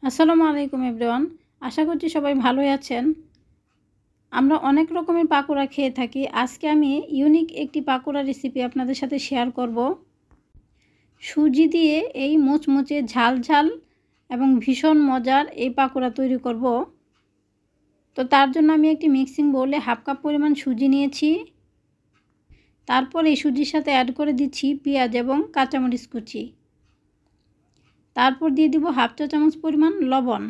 আসসালামু আলাইকুম এভরিওয়ান। আশা করছি সবাই ভালোই আছেন। আমরা অনেক রকমের পাকোড়া খেয়ে থাকি। আজকে আমি ইউনিক একটি পাকোড়া রেসিপি আপনাদের সাথে শেয়ার করব। সুজি দিয়ে এই মুচমুচে ঝাল ঝাল এবং ভীষণ মজার এই পাকোড়া তৈরি করব। তো তার জন্য আমি একটি মিক্সিং বোলে হাফ কাপ পরিমাণ সুজি নিয়েছি। তারপর এই সুজির সাথে অ্যাড করে দিচ্ছি পেঁয়াজ এবং কাঁচামরিচ কুচি। তারপর দিয়ে দিব হাফ চা চামচ পরিমাণ লবণ,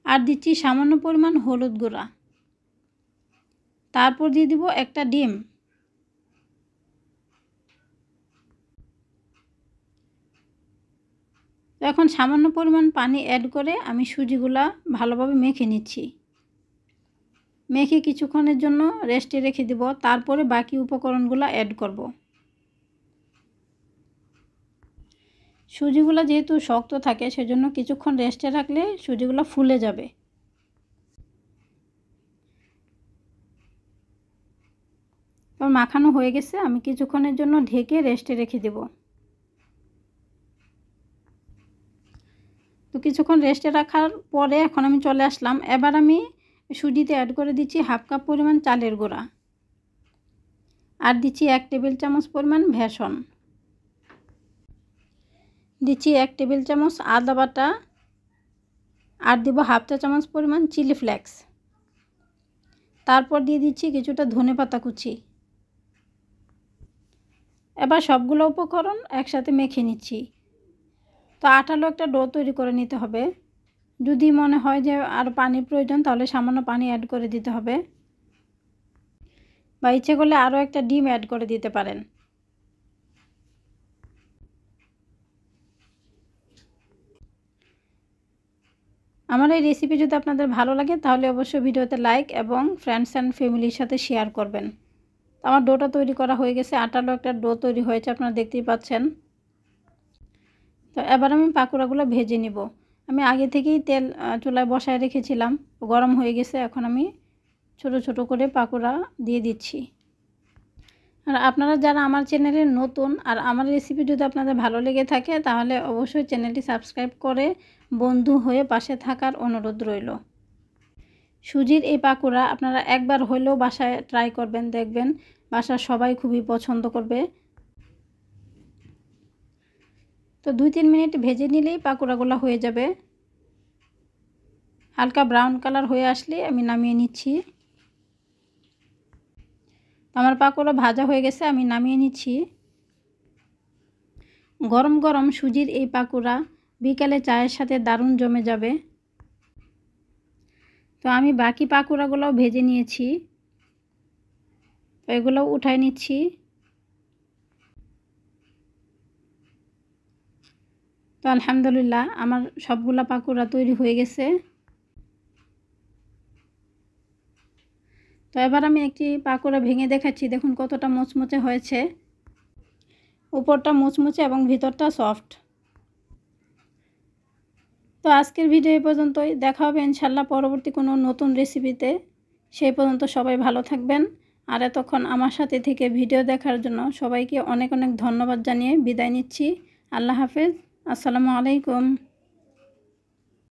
আর দিচ্ছি সামান্য পরিমাণ হলুদ গুঁড়া। তারপর দিয়ে দিব একটা ডিম। এখন সামান্য পরিমাণ পানি অ্যাড করে আমি সুজিগুলা ভালোভাবে মেখে নিচ্ছি। মেখে কিছুক্ষণের জন্য রেস্টে রেখে দিব। তারপরে বাকি উপকরণগুলো অ্যাড করব। সুজিগুলো যেহেতু শক্ত থাকে সেজন্য কিছুক্ষণ রেস্টে রাখলে সুজিগুলো ফুলে যাবে। এবার মাখানো হয়ে গেছে, আমি কিছুক্ষণের জন্য ঢেকে রেস্টে রেখে দেব। তো কিছুক্ষণ রেস্টে রাখার পরে এখন আমি চলে আসলাম। এবার আমি সুজিতে অ্যাড করে দিচ্ছি হাফ কাপ পরিমাণ চালের গুঁড়া, আর দিচ্ছি 1 টেবিল চামচ পরিমাণ বেসন, দিচ্ছি 1 টেবিল চামচ আদা বাটা, আর দিব হাফ চা চামচ পরিমাণ চিলি ফ্লেক্স। তারপর দিয়ে দিচ্ছি কিছুটা ধনেপাতা কুচি। এবার সবগুলো উপকরণ একসাথে মেখে নিচ্ছি। তো আঠালো একটা ডো তৈরি করে নিতে হবে। যদি মনে হয় যে আর পানির প্রয়োজন তাহলে সামান্য পানি অ্যাড করে দিতে হবে, বা ইচ্ছে করলে আরও একটা ডিম অ্যাড করে দিতে পারেন। আমার এই রেসিপি যদি আপনাদের ভালো লাগে তাহলে অবশ্যই ভিডিওতে লাইক এবং ফ্রেন্ডস অ্যান্ড ফ্যামিলির সাথে শেয়ার করবেন। আমার ডোটা তৈরি করা হয়ে গেছে, আটালো একটা ডো তৈরি হয়েছে, আপনারা দেখতেই পাচ্ছেন। তো এবার আমি পাকোড়াগুলো ভেজে নিব। আমি আগে থেকেই তেল চুলায় বসায় রেখেছিলাম, গরম হয়ে গেছে। এখন আমি ছোট ছোট করে পাকোড়া দিয়ে দিচ্ছি। আর আপনারা যারা আমার চ্যানেলে নতুন আর আমার রেসিপি যদি আপনাদের ভালো লেগে থাকে তাহলে অবশ্যই চ্যানেলটি সাবস্ক্রাইব করে বন্ধু হয়ে পাশে থাকার অনুরোধ রইল। সুজির এই পাকোড়া আপনারা একবার হলেও বাসায় ট্রাই করবেন, দেখবেন বাসার সবাই খুবই পছন্দ করবে। তো 2-3 মিনিট ভেজে নিলেই পাকোড়াগুলো হয়ে যাবে। হালকা ব্রাউন কালার হয়ে আসলে আমি নামিয়ে নিচ্ছি। আমার পাকোড়া ভাজা হয়ে গেছে, আমি নামিয়ে নিচ্ছি। গরম গরম সুজির এই পাকোড়া বিকালে চায়ের সাথে দারুণ জমে যাবে। তো আমি বাকি পাকোড়াগুলোও ভেজে নিয়েছি, তো এগুলোও উঠায় নিচ্ছি। তো আলহামদুলিল্লাহ আমার সবগুলা পাকোড়া তৈরি হয়ে গেছে। তো এবার আমি একটি পাকোড়া ভেঙে দেখাচ্ছি, দেখুন কতটা মুচমুচে হয়েছে। উপরটা মুচমুচে এবং ভিতরটা সফট। তো আজকের ভিডিও এই পর্যন্তই। দেখা হবে ইনশাল্লাহ পরবর্তী কোনো নতুন রেসিপিতে। সেই পর্যন্ত সবাই ভালো থাকবেন। আর এতক্ষণ আমার সাথে থেকে ভিডিও দেখার জন্য সবাইকে অনেক অনেক ধন্যবাদ জানিয়ে বিদায় নিচ্ছি। আল্লাহ হাফেজ। আসসালামু আলাইকুম।